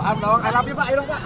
Paham dong, I love you Pak, ayo dong Pak.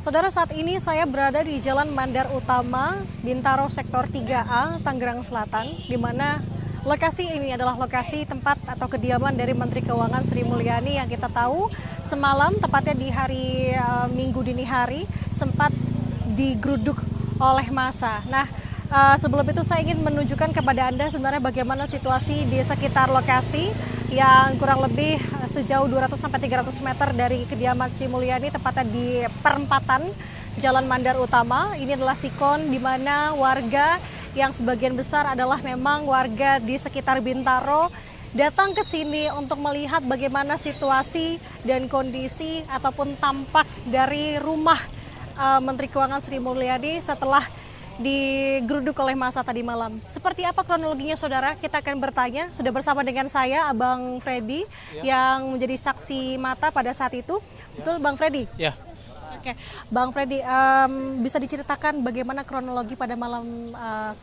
Saudara, saat ini saya berada di Jalan Mandar Utama, Bintaro Sektor 3A, Tangerang Selatan, di mana lokasi ini adalah lokasi tempat atau kediaman dari Menteri Keuangan Sri Mulyani yang kita tahu semalam, tepatnya di hari Minggu dini hari, sempat digeruduk oleh massa. Nah, sebelum itu saya ingin menunjukkan kepada Anda sebenarnya bagaimana situasi di sekitar lokasi yang kurang lebih sejauh 200-300 meter dari kediaman Sri Mulyani, tepatnya di perempatan Jalan Mandar Utama. Ini adalah sikon di mana warga yang sebagian besar adalah memang warga di sekitar Bintaro datang ke sini untuk melihat bagaimana situasi dan kondisi ataupun tampak dari rumah Menteri Keuangan Sri Mulyani setelah digeruduk oleh massa tadi malam. Seperti apa kronologinya, saudara? Kita akan bertanya. Sudah bersama dengan saya, Abang Freddy, yang menjadi saksi mata pada saat itu. Betul, Bang Freddy? Ya. Oke, Bang Freddy, bisa diceritakan bagaimana kronologi pada malam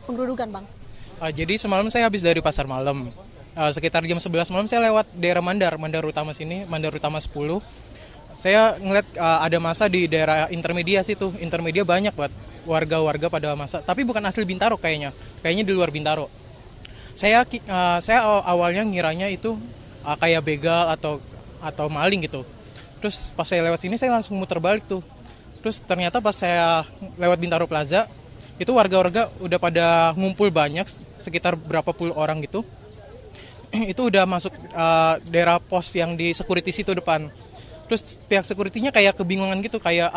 penggerudukan, Bang? Jadi semalam saya habis dari pasar malam. Sekitar jam 11 malam saya lewat daerah Mandar Utama sini, Mandar Utama 10. Saya ngeliat ada massa di daerah Intermedia situ. Intermedia banyak buat warga-warga pada massa, tapi bukan asli Bintaro kayaknya di luar Bintaro. Saya awalnya ngiranya itu kayak begal atau maling gitu. Terus pas saya lewat sini saya langsung muter balik tuh. Terus ternyata pas saya lewat Bintaro Plaza, itu warga-warga udah pada ngumpul banyak, sekitar berapa puluh orang gitu. Itu udah masuk daerah pos yang di security situ depan. Terus pihak security-nya kayak kebingungan gitu, kayak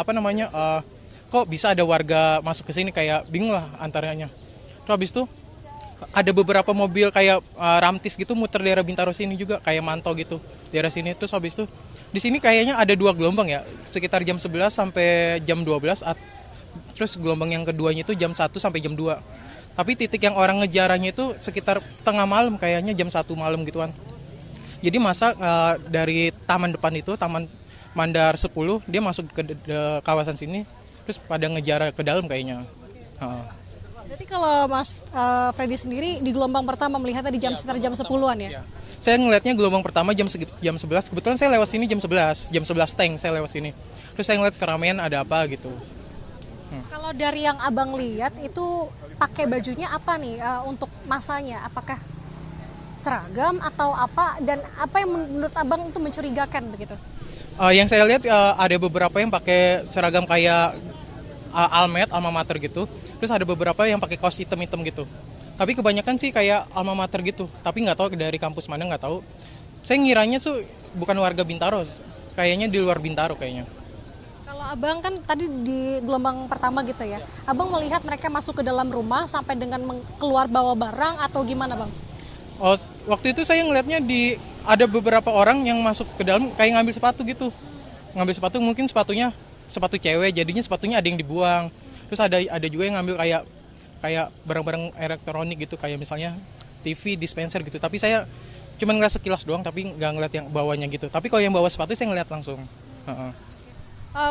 kok bisa ada warga masuk ke sini, kayak bingung lah antaranya. Terus habis itu ada beberapa mobil kayak Ramtis gitu muter daerah Bintaro sini juga, kayak Manto gitu daerah sini. Terus habis itu di sini kayaknya ada 2 gelombang ya, sekitar jam 11 sampai jam 12. Terus gelombang yang keduanya itu jam 1 sampai jam 2. Tapi titik yang orang ngejaranya itu sekitar tengah malam, kayaknya jam 1 malam gituan. Jadi massa dari taman depan itu, Taman Mandar 10, dia masuk ke kawasan sini. Terus pada ngejar ke dalam kayaknya. Berarti kalau Mas Freddy sendiri di gelombang pertama melihatnya di sekitar jam 10-an ya? Saya ngelihatnya gelombang pertama jam 11. Kebetulan saya lewat sini jam 11 tank saya lewat sini. Terus saya ngeliat keramaian ada apa gitu. Kalau dari yang Abang lihat itu pakai bajunya apa nih untuk massanya? Apakah seragam atau apa? Dan apa yang menurut Abang itu mencurigakan begitu? Yang saya lihat ada beberapa yang pakai seragam kayak alma mater gitu. Terus ada beberapa yang pakai kaos hitam-hitam gitu. Tapi kebanyakan sih kayak alma mater gitu. Tapi nggak tahu dari kampus mana, nggak tahu. Saya ngiranya tuh bukan warga Bintaro. Kayaknya di luar Bintaro kayaknya. Kalau Abang kan tadi di gelombang pertama gitu ya. Abang melihat mereka masuk ke dalam rumah sampai dengan keluar bawa barang atau gimana, Bang? Oh, waktu itu saya ngelihatnya ada beberapa orang yang masuk ke dalam kayak ngambil sepatu gitu. Ngambil sepatu, mungkin sepatu cewek, jadinya sepatunya ada yang dibuang. Terus ada juga yang ngambil kayak barang-barang elektronik gitu, kayak misalnya TV, dispenser gitu. Tapi saya cuma ngeliat sekilas doang, tapi nggak ngeliat yang bawahnya gitu. Tapi kalau yang bawa sepatu saya ngeliat langsung.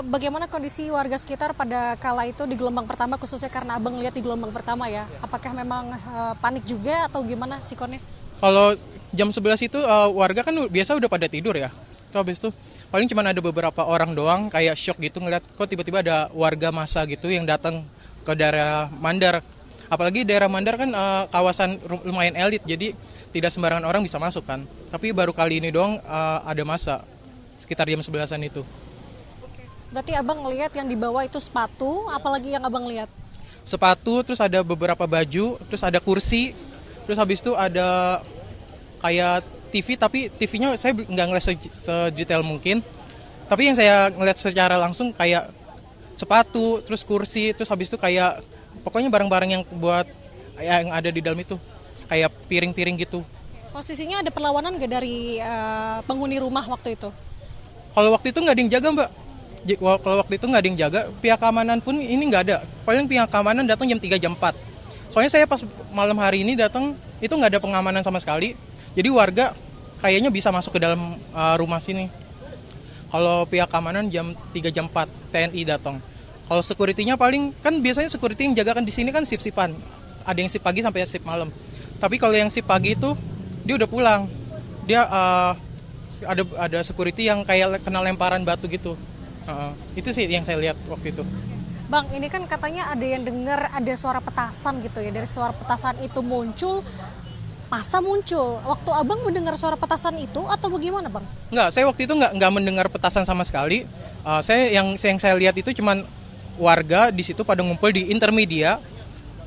Bagaimana kondisi warga sekitar pada kala itu di gelombang pertama, khususnya karena Abang lihat di gelombang pertama ya? Apakah memang panik juga atau gimana sikonnya? Kalau jam 11 itu warga kan biasa udah pada tidur ya. Terus habis itu paling cuma ada beberapa orang doang kayak shock gitu ngeliat kok tiba-tiba ada warga massa gitu yang datang ke daerah Mandar. Apalagi daerah Mandar kan kawasan lumayan elit, jadi tidak sembarangan orang bisa masuk kan. Tapi baru kali ini doang ada massa sekitar jam 11-an itu. Berarti Abang ngelihat yang dibawa itu sepatu, apalagi yang Abang lihat? Sepatu, terus ada beberapa baju, terus ada kursi, terus habis itu ada kayak TV, tapi TV-nya saya nggak ngeliat sedetail mungkin. Tapi yang saya ngeliat secara langsung kayak sepatu, terus kursi, terus habis itu kayak pokoknya barang-barang yang buat yang ada di dalam itu, kayak piring-piring gitu. Posisinya ada perlawanan nggak dari penghuni rumah waktu itu? Kalau waktu itu nggak ada yang jaga, Mbak. Kalau waktu itu nggak ada yang jaga, pihak keamanan pun ini nggak ada. Paling pihak keamanan datang jam 3, jam 4. Soalnya saya pas malam hari ini datang, itu nggak ada pengamanan sama sekali. Jadi warga kayaknya bisa masuk ke dalam rumah sini. Kalau pihak keamanan jam 3, jam 4, TNI datang. Kalau security-nya paling, kan biasanya security yang jaga kan di sini kan sip-sipan. Ada yang sip pagi sampai sip malam. Tapi kalau yang sip pagi itu, dia udah pulang. Dia ada security yang kayak kena lemparan batu gitu. Itu sih yang saya lihat waktu itu. Bang, ini kan katanya ada yang dengar ada suara petasan gitu ya. Dari suara petasan itu muncul, masa muncul. Waktu abang mendengar suara petasan itu atau bagaimana, Bang? Enggak, saya waktu itu enggak mendengar petasan sama sekali. Yang saya lihat itu cuman warga di situ pada ngumpul di intermedia,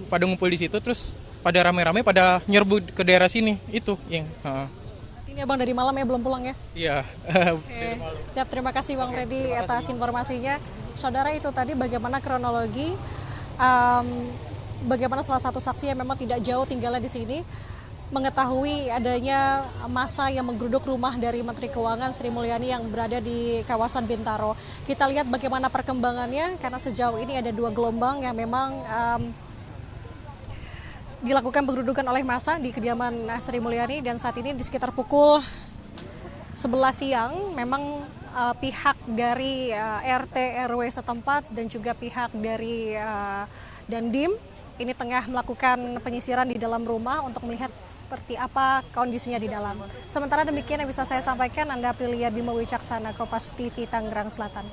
pada ngumpul di situ terus pada rame-rame pada nyerbu ke daerah sini. Itu yang Ini abang dari malam ya, belum pulang ya? iya. Oke. Siap, terima kasih Bang Freddy atas informasinya. Saudara, itu tadi bagaimana kronologi, bagaimana salah satu saksi yang memang tidak jauh tinggalnya di sini mengetahui adanya massa yang menggeruduk rumah dari Menteri Keuangan Sri Mulyani yang berada di kawasan Bintaro. Kita lihat bagaimana perkembangannya, karena sejauh ini ada 2 gelombang yang memang dilakukan pengerudukan oleh massa di kediaman Sri Mulyani, dan saat ini di sekitar pukul 11 siang memang pihak dari RT RW setempat dan juga pihak dari Dandim ini tengah melakukan penyisiran di dalam rumah untuk melihat seperti apa kondisinya di dalam. Sementara demikian yang bisa saya sampaikan, Anda Aprilia Bima Wicaksana, Kompas TV Tangerang Selatan.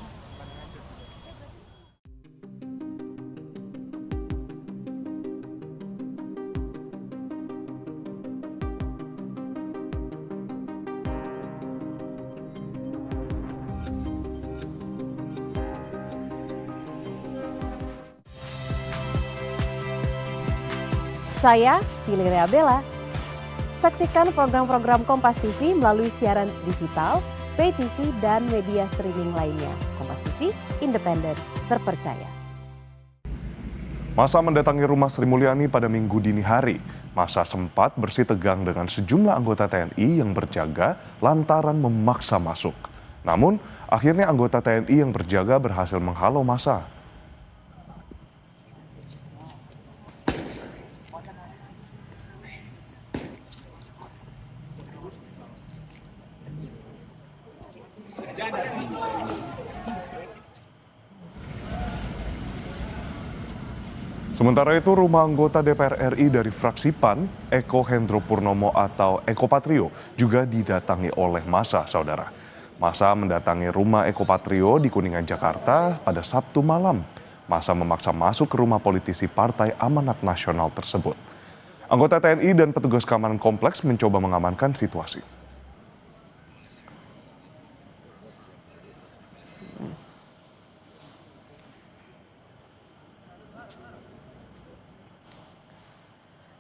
Saya Valeria Bella. Saksikan program-program Kompas TV melalui siaran digital, pay TV, dan media streaming lainnya. Kompas TV, independen, terpercaya. Massa mendatangi rumah Sri Mulyani pada Minggu dini hari. Massa sempat bersih tegang dengan sejumlah anggota TNI yang berjaga lantaran memaksa masuk. Namun, akhirnya anggota TNI yang berjaga berhasil menghalau massa. Sementara itu, rumah anggota DPR RI dari fraksi PAN, Eko Hendro Purnomo atau Eko Patrio, juga didatangi oleh massa, saudara. Massa mendatangi rumah Eko Patrio di Kuningan, Jakarta pada Sabtu malam. Massa memaksa masuk ke rumah politisi Partai Amanat Nasional tersebut. Anggota TNI dan petugas keamanan kompleks mencoba mengamankan situasi.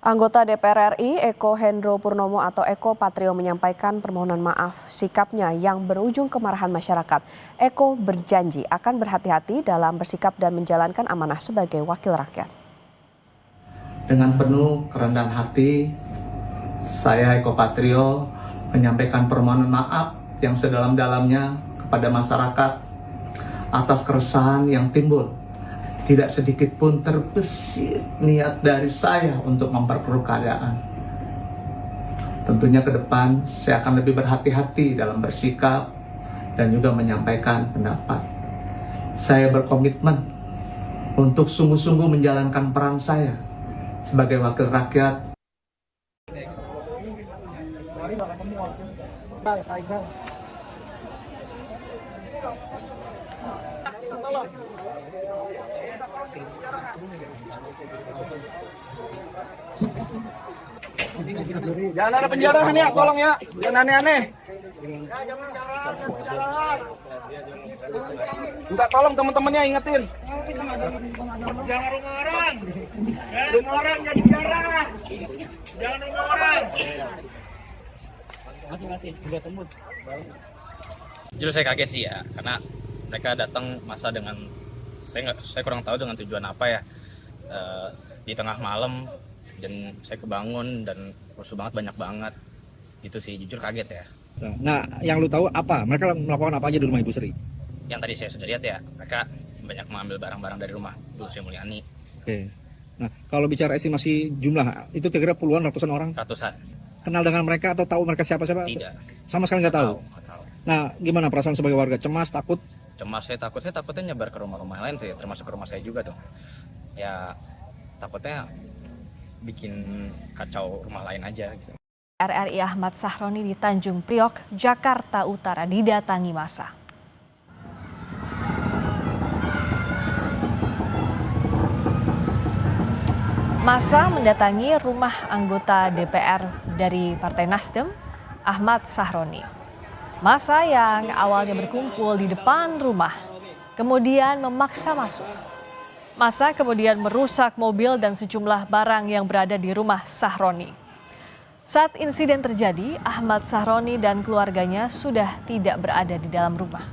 Anggota DPR RI Eko Hendro Purnomo atau Eko Patrio menyampaikan permohonan maaf sikapnya yang berujung kemarahan masyarakat. Eko berjanji akan berhati-hati dalam bersikap dan menjalankan amanah sebagai wakil rakyat. Dengan penuh kerendahan hati, saya Eko Patrio menyampaikan permohonan maaf yang sedalam-dalamnya kepada masyarakat atas keresahan yang timbul. Tidak sedikit pun terbesit niat dari saya untuk memperkeruh keadaan. Tentunya ke depan saya akan lebih berhati-hati dalam bersikap dan juga menyampaikan pendapat. Saya berkomitmen untuk sungguh-sungguh menjalankan peran saya sebagai wakil rakyat. Jangan ada penjarahan ya, tolong ya. Jangan aneh-aneh. Minta tolong teman-temannya ingetin. Jangan rumah orang. Rumah orang jadi penjara. Jangan rumah orang. Justru saya kaget sih ya, karena mereka datang masa dengan Saya kurang tahu dengan tujuan apa ya. Di tengah malam dan saya kebangun dan rusuh banget, banyak banget. Itu sih jujur kaget ya. Nah, yang lu tahu apa? Mereka melakukan apa aja di rumah Ibu Sri? Yang tadi saya sudah lihat ya, mereka banyak mengambil barang-barang dari rumah Ibu Sri Mulyani. Oke. Nah, kalau bicara estimasi jumlah, itu kira-kira puluhan, ratusan orang? Ratusan. Kenal dengan mereka atau tahu mereka siapa-siapa? Tidak. Sama sekali nggak tahu? Nggak tahu. Nah, gimana perasaan sebagai warga? Cemas, takut? Cemas, saya takutnya nyebar ke rumah-rumah lain tuh ya, termasuk ke rumah saya juga dong. Ya takutnya bikin kacau rumah lain aja gitu. RRI Ahmad Sahroni di Tanjung Priok, Jakarta Utara didatangi massa. Massa mendatangi rumah anggota DPR dari Partai Nasdem, Ahmad Sahroni. Massa yang awalnya berkumpul di depan rumah, kemudian memaksa masuk. Massa kemudian merusak mobil dan sejumlah barang yang berada di rumah Sahroni. Saat insiden terjadi, Ahmad Sahroni dan keluarganya sudah tidak berada di dalam rumah.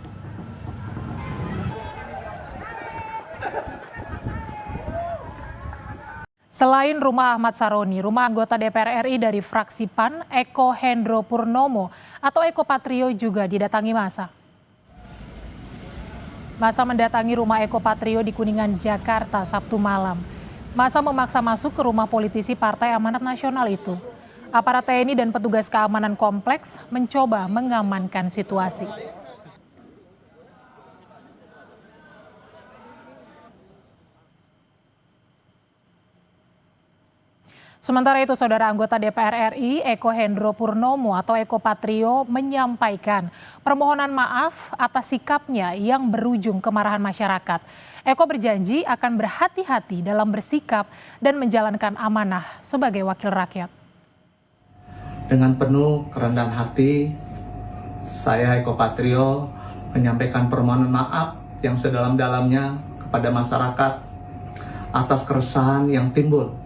Selain rumah Ahmad Sahroni, rumah anggota DPR RI dari fraksi PAN, Eko Hendro Purnomo atau Eko Patrio juga didatangi massa. Massa mendatangi rumah Eko Patrio di Kuningan, Jakarta, Sabtu malam. Massa memaksa masuk ke rumah politisi Partai Amanat Nasional itu. Aparat TNI dan petugas keamanan kompleks mencoba mengamankan situasi. Sementara itu, saudara anggota DPR RI Eko Hendro Purnomo atau Eko Patrio menyampaikan permohonan maaf atas sikapnya yang berujung kemarahan masyarakat. Eko berjanji akan berhati-hati dalam bersikap dan menjalankan amanah sebagai wakil rakyat. Dengan penuh kerendahan hati, saya Eko Patrio menyampaikan permohonan maaf yang sedalam-dalamnya kepada masyarakat atas keresahan yang timbul.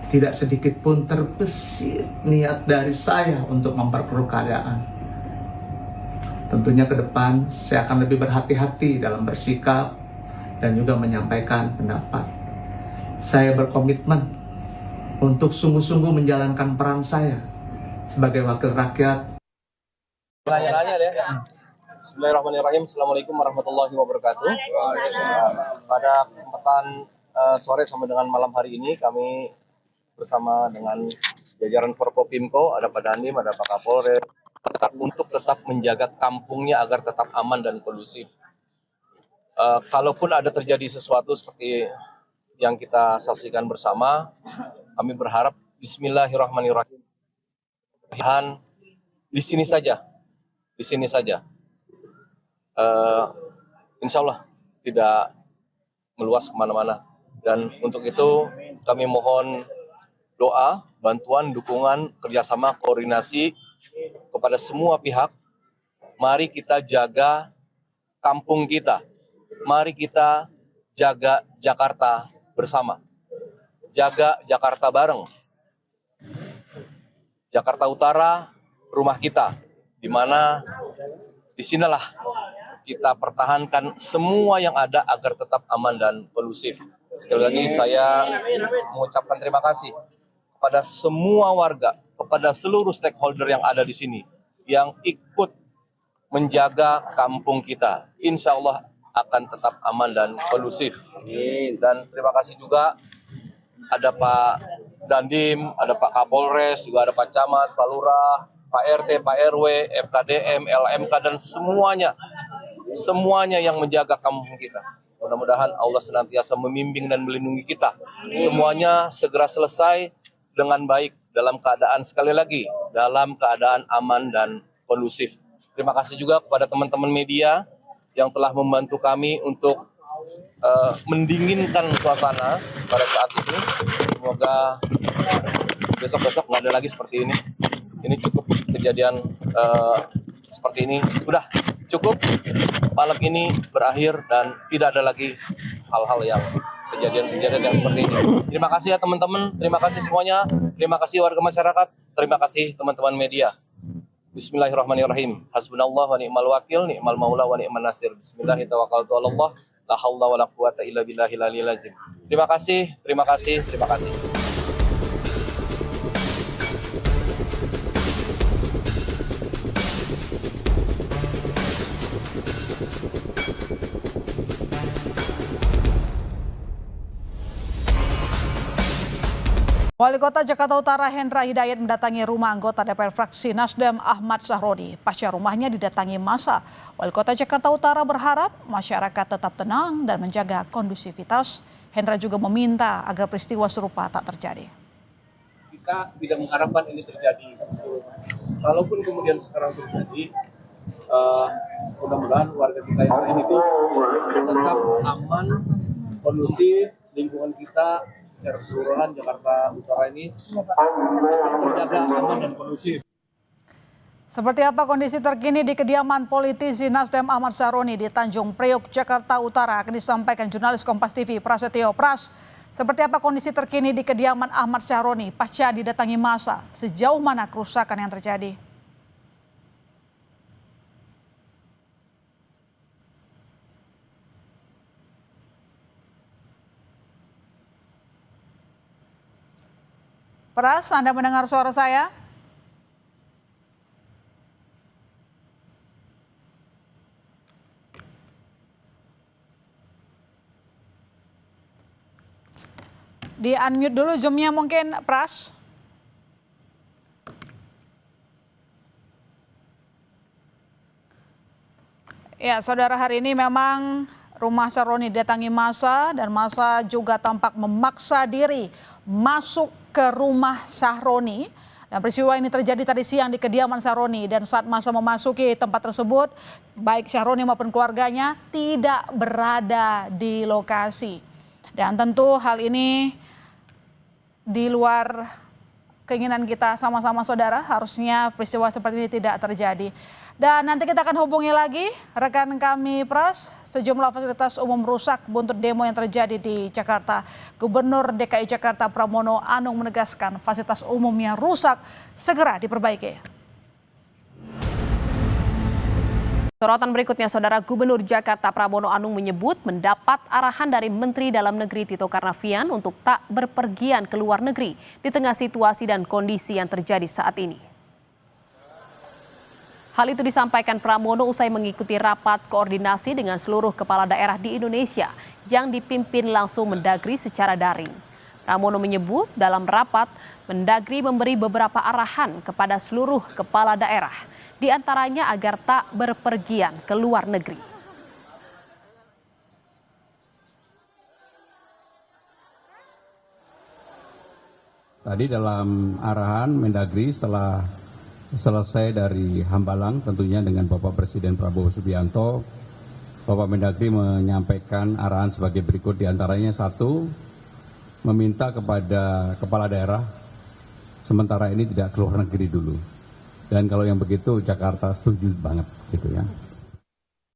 Tidak sedikit pun terbesit niat dari saya untuk memperkeruh keadaan. Tentunya ke depan saya akan lebih berhati-hati dalam bersikap dan juga menyampaikan pendapat. Saya berkomitmen untuk sungguh-sungguh menjalankan peran saya sebagai wakil rakyat. Nanya-nanya deh. Bismillahirrahmanirrahim. Assalamualaikum warahmatullahi wabarakatuh. Pada kesempatan sore sampai dengan malam hari ini kami bersama dengan jajaran Forkopimko, ada Pak Dandim, ada Pak Kapolres, untuk tetap menjaga kampungnya agar tetap aman dan kondusif. Kalaupun ada terjadi sesuatu seperti yang kita saksikan bersama, kami berharap Bismillahirrahmanirrahim. Di sini saja. Insya Allah tidak meluas kemana-mana. Dan untuk itu kami mohon doa, bantuan, dukungan, kerjasama, koordinasi kepada semua pihak. Mari kita jaga kampung kita. Mari kita jaga Jakarta bersama. Jaga Jakarta bareng. Jakarta Utara, rumah kita, di mana disinilah kita pertahankan semua yang ada agar tetap aman dan kondusif. Sekali lagi saya mengucapkan terima kasih kepada semua warga, kepada seluruh stakeholder yang ada di sini, yang ikut menjaga kampung kita. Insya Allah akan tetap aman dan kondusif. Dan terima kasih juga ada Pak Dandim, ada Pak Kapolres, juga ada Pak Camat, Pak Lurah, Pak RT, Pak RW, FKDM, LMK, dan semuanya yang menjaga kampung kita. Mudah-mudahan Allah senantiasa membimbing dan melindungi kita. Semuanya segera selesai dengan baik, dalam keadaan, sekali lagi, dalam keadaan aman dan kondusif. Terima kasih juga kepada teman-teman media yang telah membantu kami untuk mendinginkan suasana pada saat ini. Semoga besok-besok nggak ada lagi seperti ini. Ini cukup kejadian seperti ini. Sudah cukup, malam ini berakhir dan tidak ada lagi hal-hal yang kejadian-kejadian yang seperti ini. Terima kasih ya teman-teman, terima kasih semuanya, terima kasih warga masyarakat, terima kasih teman-teman media. Bismillahirrahmanirrahim. Hasbunallah wa ni'mal wakil, ni'mal maula wa ni'man nasir. Bismillahirrahmanirrahim. La haula wala quwata illa billahil aliyil azim. Terima kasih, terima kasih, terima kasih. Wali Kota Jakarta Utara Hendra Hidayat mendatangi rumah anggota DPR fraksi Nasdem Ahmad Sahroni. Pasca rumahnya didatangi massa, Wali Kota Jakarta Utara berharap masyarakat tetap tenang dan menjaga kondusivitas. Hendra juga meminta agar peristiwa serupa tak terjadi. Kita tidak mengharapkan ini terjadi. Kalaupun kemudian sekarang terjadi, mudah-mudahan warga kita yang lain itu tetap aman, kondusif, lingkungan kita secara keseluruhan Jakarta Utara ini tetap terjaga aman dan kondusif. Seperti apa kondisi terkini di kediaman politisi Nasdem Ahmad Sahroni di Tanjung Priok, Jakarta Utara akan disampaikan jurnalis Kompas TV Prasetyo Pras. Seperti apa kondisi terkini di kediaman Ahmad Sahroni pasca didatangi massa? Sejauh mana kerusakan yang terjadi? Pras, Anda mendengar suara saya? Di-unmute dulu Zoom-nya mungkin, Pras. Ya, saudara, hari ini memang rumah Sahroni didatangi massa dan massa juga tampak memaksa diri masuk ke rumah Sahroni. Dan peristiwa ini terjadi tadi siang di kediaman Sahroni, dan saat massa memasuki tempat tersebut, baik Sahroni maupun keluarganya tidak berada di lokasi. Dan tentu hal ini di luar keinginan kita sama-sama, saudara. Harusnya peristiwa seperti ini tidak terjadi. Dan nanti kita akan hubungi lagi rekan kami Pras. Sejumlah fasilitas umum rusak buntut demo yang terjadi di Jakarta. Gubernur DKI Jakarta Pramono Anung menegaskan fasilitas umum yang rusak segera diperbaiki. Sorotan berikutnya, saudara, Gubernur Jakarta Pramono Anung menyebut mendapat arahan dari Menteri Dalam Negeri Tito Karnavian untuk tak berpergian ke luar negeri di tengah situasi dan kondisi yang terjadi saat ini. Hal itu disampaikan Pramono usai mengikuti rapat koordinasi dengan seluruh kepala daerah di Indonesia yang dipimpin langsung Mendagri secara daring. Pramono menyebut dalam rapat Mendagri memberi beberapa arahan kepada seluruh kepala daerah, di antaranya agar tak berpergian ke luar negeri. Tadi dalam arahan Mendagri setelah selesai dari Hambalang tentunya dengan Bapak Presiden Prabowo Subianto, Bapak Mendagri menyampaikan arahan sebagai berikut, diantaranya satu, meminta kepada kepala daerah sementara ini tidak keluar negeri dulu. Dan kalau yang begitu Jakarta setuju banget gitu ya.